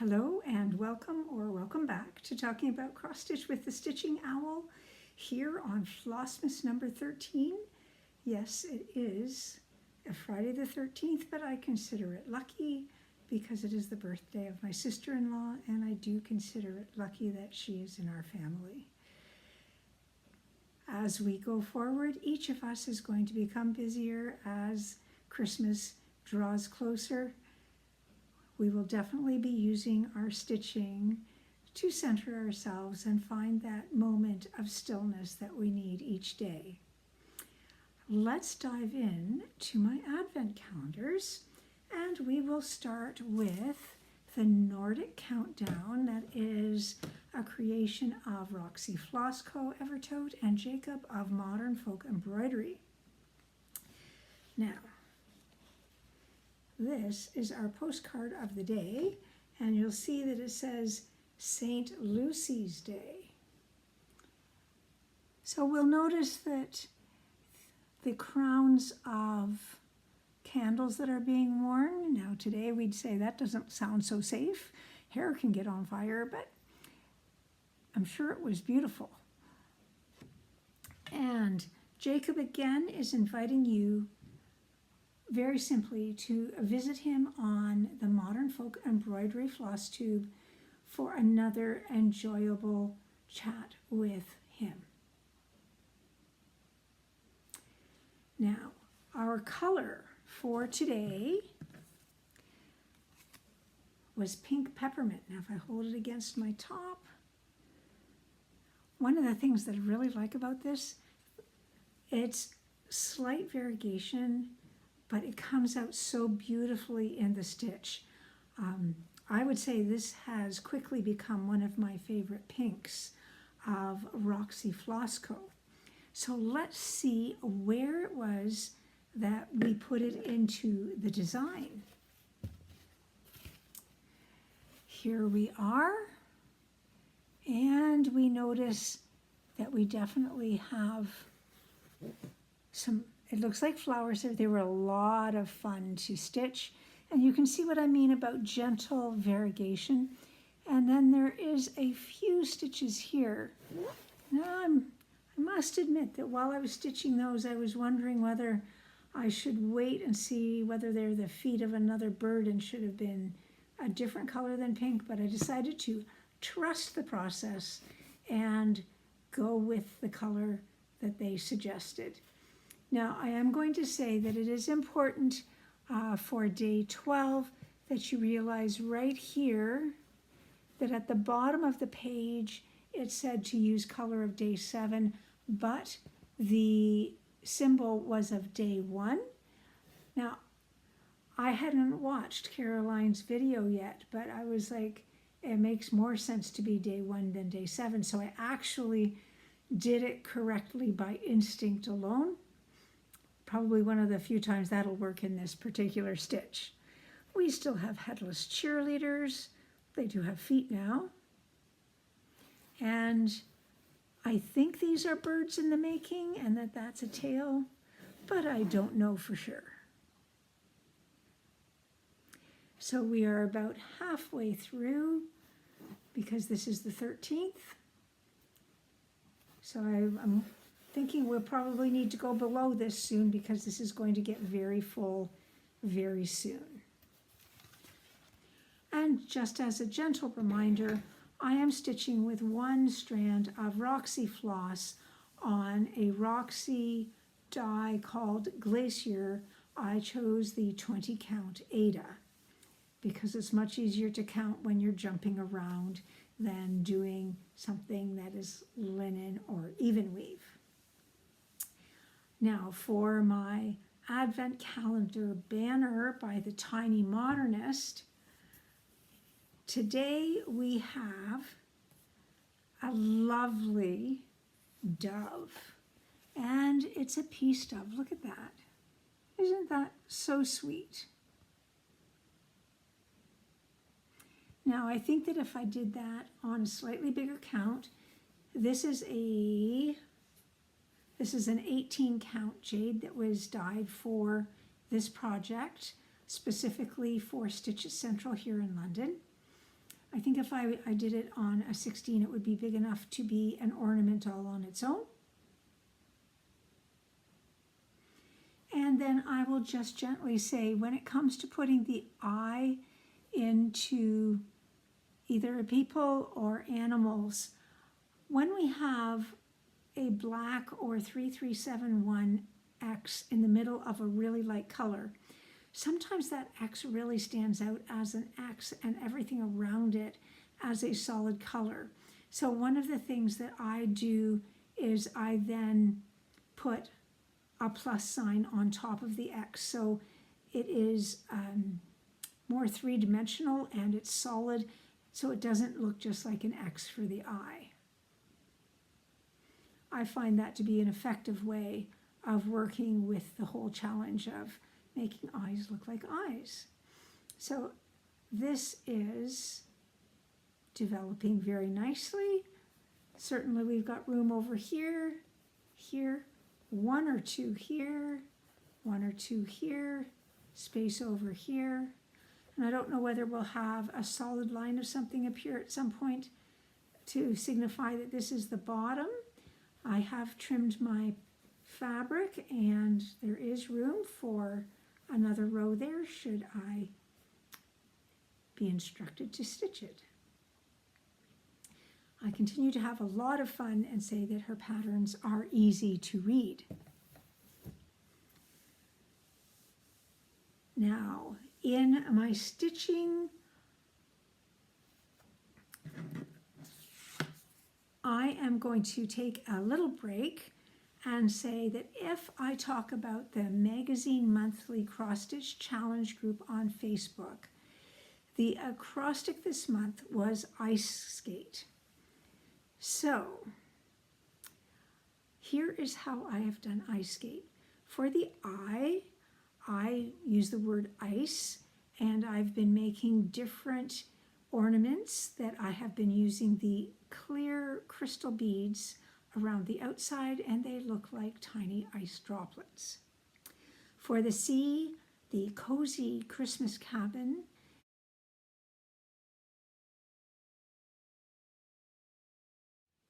Hello and welcome or welcome back to talking about cross stitch with the Stitching Owl here on Flossmas number 13. Yes, it is a Friday the 13th, but I consider it lucky because it is the birthday of my sister-in-law, and I do consider it lucky that she is in our family. As we go forward, each of us is going to become busier as Christmas draws closer. We will definitely be using our stitching to center ourselves and find that moment of stillness that we need each day. Let's dive in to my advent calendars, and we will start with the Nordic countdown that is a creation of Roxy Floss Co. Evertote and Jacob of Modern Folk Embroidery. Now, this is our postcard of the day, and you'll see that it says St. Lucy's Day. So we'll notice that the crowns of candles that are being worn, now today we'd say that doesn't sound so safe. Hair can get on fire, but I'm sure it was beautiful. And Jacob again is inviting you very simply to visit him on the Modern Folk Embroidery Flosstube for another enjoyable chat with him. Now, our color for today was pink peppermint. Now, if I hold it against my top, one of the things that I really like about this, it's slight variegation, but it comes out so beautifully in the stitch. I would say this has quickly become one of my favorite pinks of Roxy Floss Co. So let's see where it was that we put it into the design. Here we are, and we notice that we definitely have some, it looks like flowers there. They were a lot of fun to stitch. And you can see what I mean about gentle variegation. And then there is a few stitches here. Now I must admit that while I was stitching those, I was wondering whether I should wait and see whether they're the feet of another bird and should have been a different color than pink. But I decided to trust the process and go with the color that they suggested. Now, I am going to say that it is important for day 12 that you realize right here that at the bottom of the page it said to use color of day 7, but the symbol was of day 1. Now, I hadn't watched Caroline's video yet, but I was like, it makes more sense to be day 1 than day 7, so I actually did it correctly by instinct alone. Probably one of the few times that'll work in this particular stitch. We still have headless cheerleaders. They do have feet now. And I think these are birds in the making and that that's a tail, but I don't know for sure. So we are about halfway through because this is the 13th. So I'm thinking we'll probably need to go below this soon because this is going to get very full very soon. And just as a gentle reminder, I am stitching with one strand of Roxy Floss on a Roxy die called Glacier. I chose the 20 count Ada because it's much easier to count when you're jumping around than doing something that is linen or even weave. Now for my Advent Calendar banner by the Tiny Modernist, today we have a lovely dove, and it's a peace dove. Look at that. Isn't that so sweet? Now I think that if I did that on a slightly bigger count, this is an 18 count jade that was dyed for this project, specifically for Stitches Central here in London. I think if I did it on a 16, it would be big enough to be an ornament all on its own. And then I will just gently say, when it comes to putting the eye into either people or animals, when we have a black or 3371X in the middle of a really light color, sometimes that X really stands out as an X and everything around it as a solid color. So one of the things that I do is I then put a plus sign on top of the X. So it is more three-dimensional and it's solid, so it doesn't look just like an X for the eye. I find that to be an effective way of working with the whole challenge of making eyes look like eyes. So this is developing very nicely. Certainly we've got room over here, here, one or two here, one or two here, space over here. And I don't know whether we'll have a solid line of something up here at some point to signify that this is the bottom. I have trimmed my fabric and there is room for another row there should I be instructed to stitch it. I continue to have a lot of fun and say that her patterns are easy to read. Now, in my stitching, I am going to take a little break and say that if I talk about the Magazine Monthly Cross Stitch Challenge group on Facebook, the acrostic this month was ice skate. So here is how I have done ice skate. For the eye, I use the word ice, and I've been making different ornaments that I have been using the clear crystal beads around the outside, and they look like tiny ice droplets. For the sea, the Cosy Christmas cabin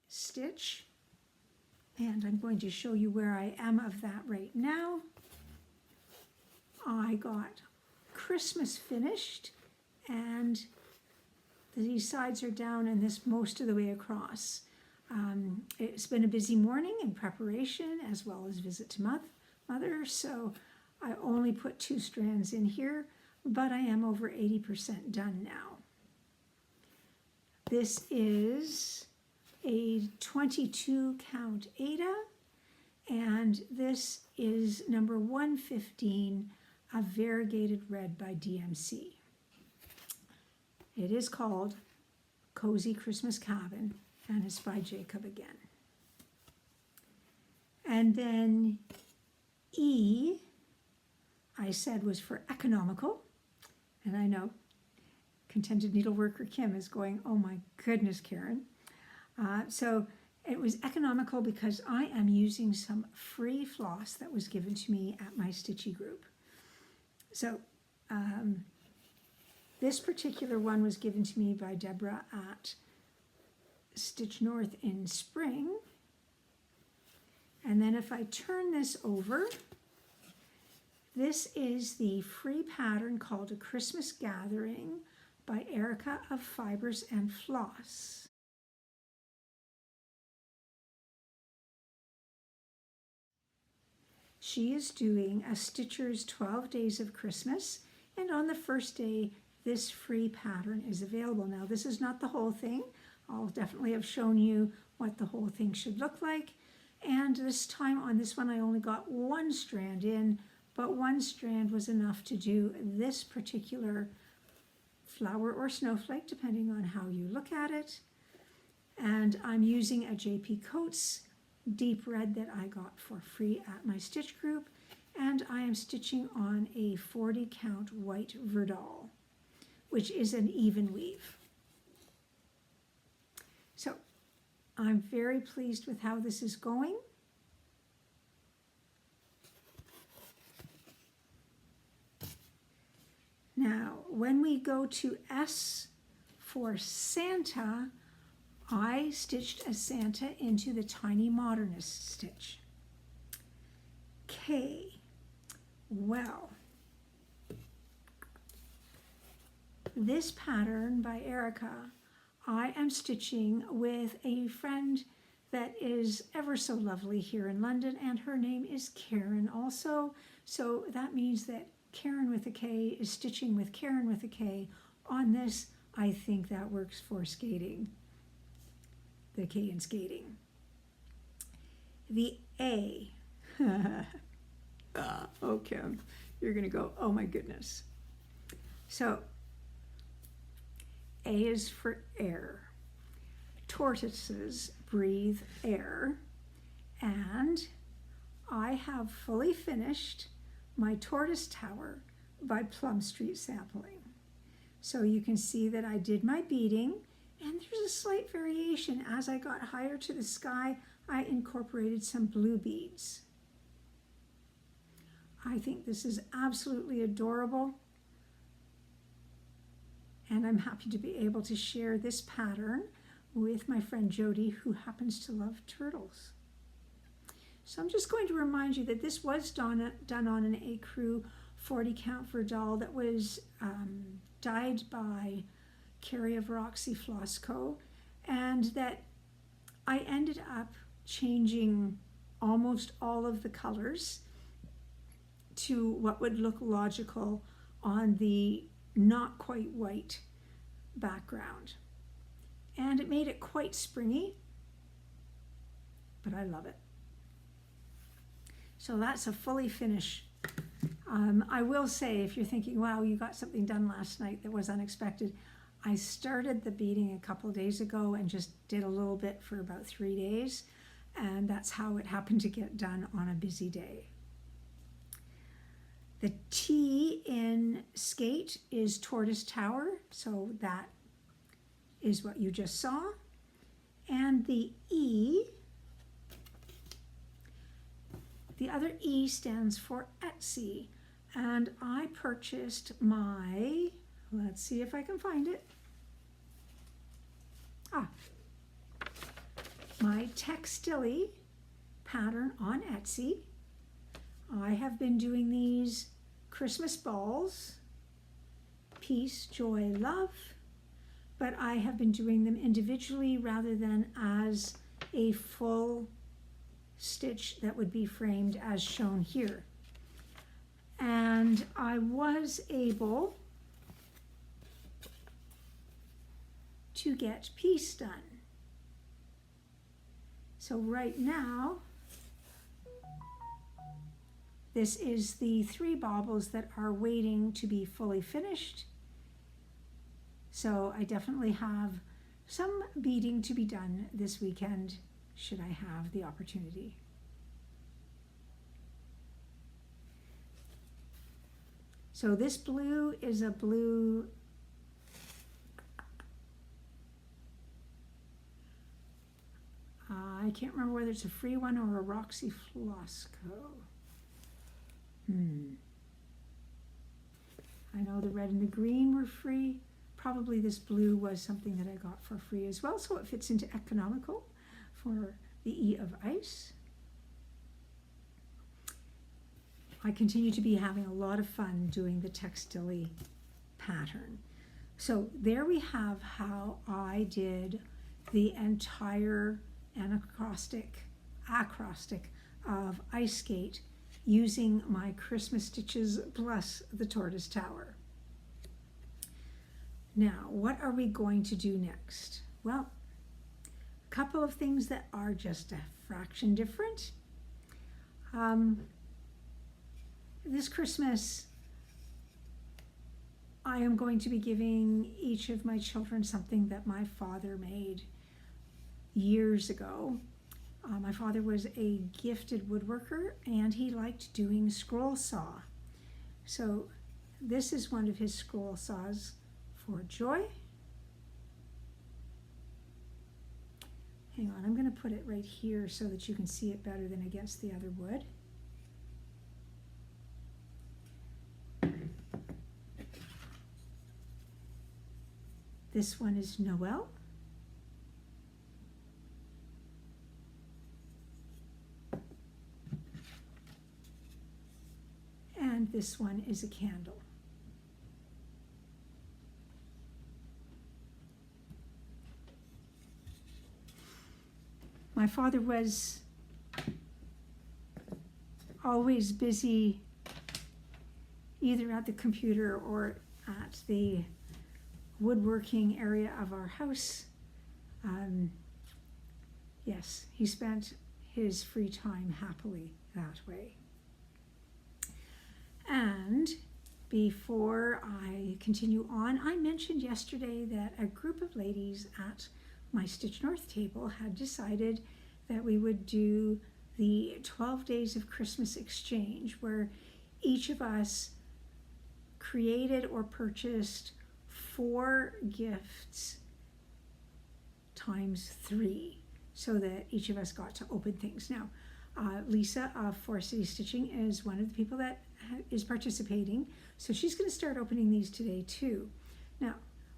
stitch, and I'm going to show you where I am of that right now. I got Christmas finished, and these sides are down and this most of the way across. It's been a busy morning in preparation as well as visit to mother, so I only put 2 strands in here, but I am over 80% done now. This is a 22 count Aida, and this is number 115 of Variegated Red by DMC. It is called Cozy Christmas Cabin, and it's by Jacob again. And then E, I said was for economical, and I know Contented Needleworker Kim is going, oh my goodness, Karen. So it was economical because I am using some free floss that was given to me at my Stitchy group. So this particular one was given to me by Deborah at Stitch North in spring. And then if I turn this over, this is the free pattern called A Christmas Gathering by Erica of Fibers and Floss. She is doing a Stitcher's 12 Days of Christmas, and on the first day, this free pattern is available. Now, this is not the whole thing. I'll definitely have shown you what the whole thing should look like. And this time on this one, I only got 1 strand in, but 1 strand was enough to do this particular flower or snowflake, depending on how you look at it. And I'm using a JP Coates deep red that I got for free at my stitch group, and I am stitching on a 40 count white Verdal, which is an even weave. So I'm very pleased with how this is going. Now, when we go to S for Santa, I stitched a Santa into the tiny Modernist stitch. Okay, well, this pattern by Erica, I am stitching with a friend that is ever so lovely here in London, and her name is Karen also. So that means that Karen with a K is stitching with Karen with a K on this. I think that works for skating, the K in skating. The A. Oh, Kim, you're going to go, oh my goodness. So A is for air. Tortoises breathe air, and I have fully finished my Tortoise Tower by Plum Street sampling. So you can see that I did my beading, and there's a slight variation. As I got higher to the sky, I incorporated some blue beads. I think this is absolutely adorable, and I'm happy to be able to share this pattern with my friend Jody, who happens to love turtles. So I'm just going to remind you that this was done on an ecru 40 count for doll that was dyed by Carrie of Roxy Floss Co. And that I ended up changing almost all of the colors to what would look logical on the not quite white background. And it made it quite springy, but I love it. So that's a fully finished. I will say, if you're thinking, wow, you got something done last night that was unexpected, I started the beading a couple of days ago and just did a little bit for about 3 days, and that's how it happened to get done on a busy day. The T in skate is Tortoise Tower, so that is what you just saw. And the E, the other E stands for Etsy. And I purchased my, let's see if I can find it. My Textilly pattern on Etsy. I have been doing these Christmas balls, peace, joy, love, but I have been doing them individually rather than as a full stitch that would be framed as shown here. And I was able to get peace done. So right now, this is the 3 baubles that are waiting to be fully finished. So I definitely have some beading to be done this weekend, should I have the opportunity. So this blue is a blue, I can't remember whether it's a free one or a Roxy Floss Co. I know the red and the green were free. Probably this blue was something that I got for free as well, so it fits into economical for the E of ice. I continue to be having a lot of fun doing the Textilly pattern. So there we have how I did the entire acrostic of ice skate using my Christmas stitches plus the Tortoise Tower. Now, what are we going to do next? Well, a couple of things that are just a fraction different. This Christmas, I am going to be giving each of my children something that my father made years ago. My father was a gifted woodworker, and he liked doing scroll saw. So this is one of his scroll saws for joy. Hang on, I'm going to put it right here so that you can see it better than against the other wood. This one is Noel. And this one is a candle. My father was always busy either at the computer or at the woodworking area of our house. Yes, he spent his free time happily that way. And before I continue on, I mentioned yesterday that a group of ladies at my Stitch North table had decided that we would do the 12 Days of Christmas exchange, where each of us created or purchased 4 gifts times 3, so that each of us got to open things. Now, Lisa of Four City Stitching is one of the people that is participating, so she's going to start opening these today too. Now,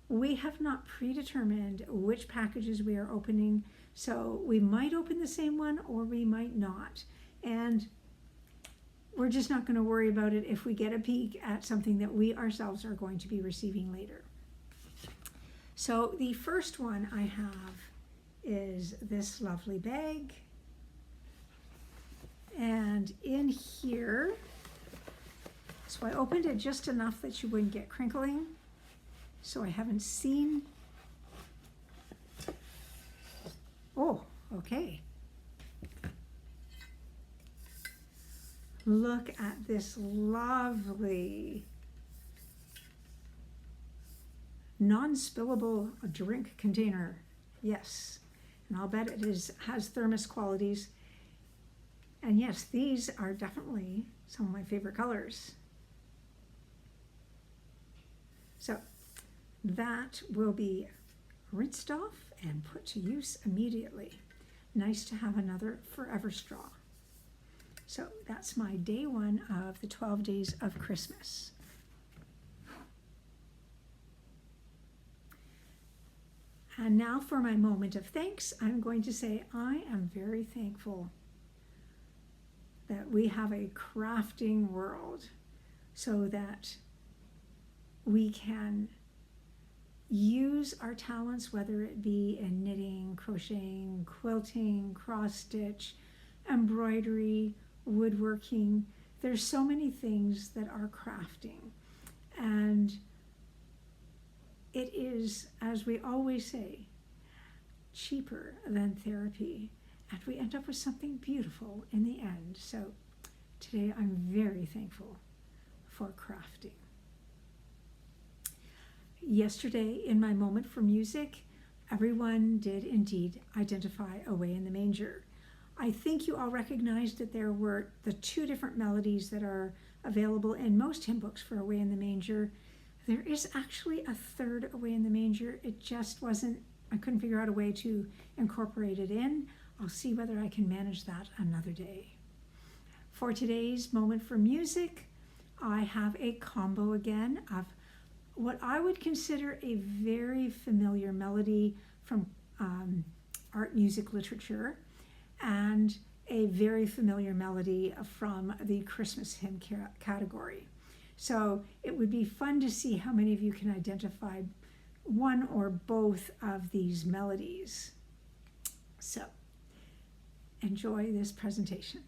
we have not predetermined which packages we are opening, so we might open the same one or we might not. And we're just not going to worry about it if we get a peek at something that we ourselves are going to be receiving later. So the first one I have is this lovely bag. And in here, so I opened it just enough that you wouldn't get crinkling. So I haven't seen. Oh, okay. Look at this lovely non-spillable drink container. Yes, and I'll bet it has thermos qualities. And yes, these are definitely some of my favorite colors. So that will be rinsed off and put to use immediately. Nice to have another forever straw. So that's my day 1 of the 12 Days of Christmas. And now for my moment of thanks, I'm going to say I am very thankful that we have a crafting world so that we can use our talents, whether it be in knitting, crocheting, quilting, cross stitch, embroidery, woodworking. There's so many things that are crafting, and it is, as we always say, cheaper than therapy, and we end up with something beautiful in the end. So today I'm very thankful for crafting. Yesterday, in my moment for music, everyone did indeed identify Away in the Manger. I think you all recognized that there were the 2 different melodies that are available in most hymn books for Away in the Manger. There is actually a 3rd Away in the Manger. It just wasn't, I couldn't figure out a way to incorporate it in. I'll see whether I can manage that another day. For today's moment for music, I have a combo again of what I would consider a very familiar melody from art music literature, and a very familiar melody from the Christmas hymn category. So it would be fun to see how many of you can identify one or both of these melodies. So enjoy this presentation.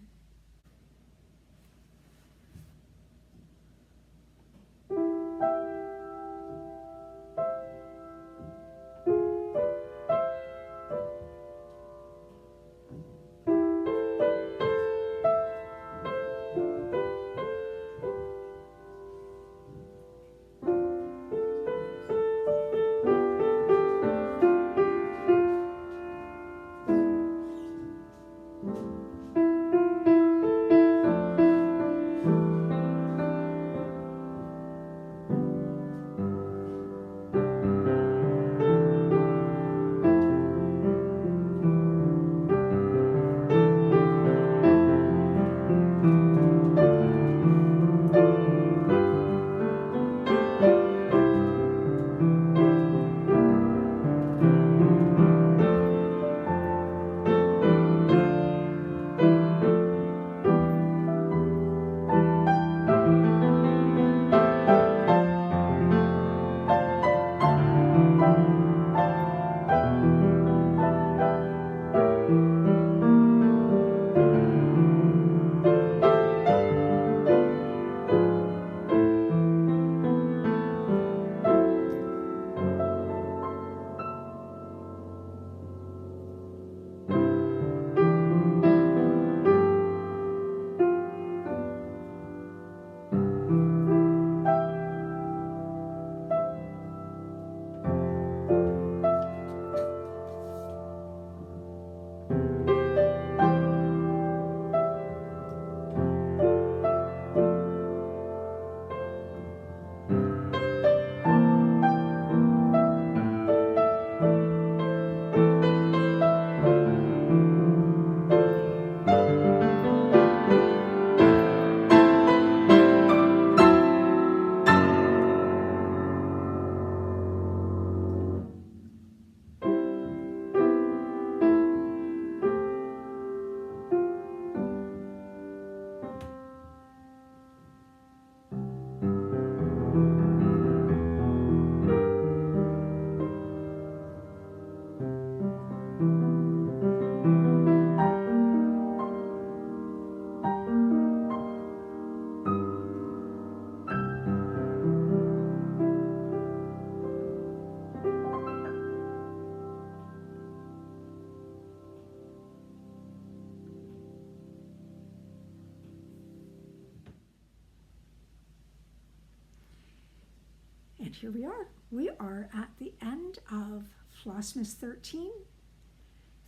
And here we are. We are at the end of Flossmas 13.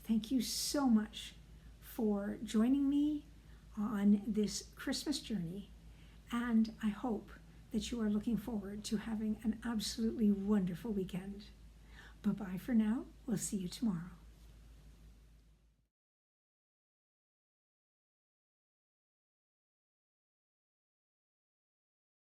Thank you so much for joining me on this Christmas journey, and I hope that you are looking forward to having an absolutely wonderful weekend. Bye-bye for now. We'll see you tomorrow.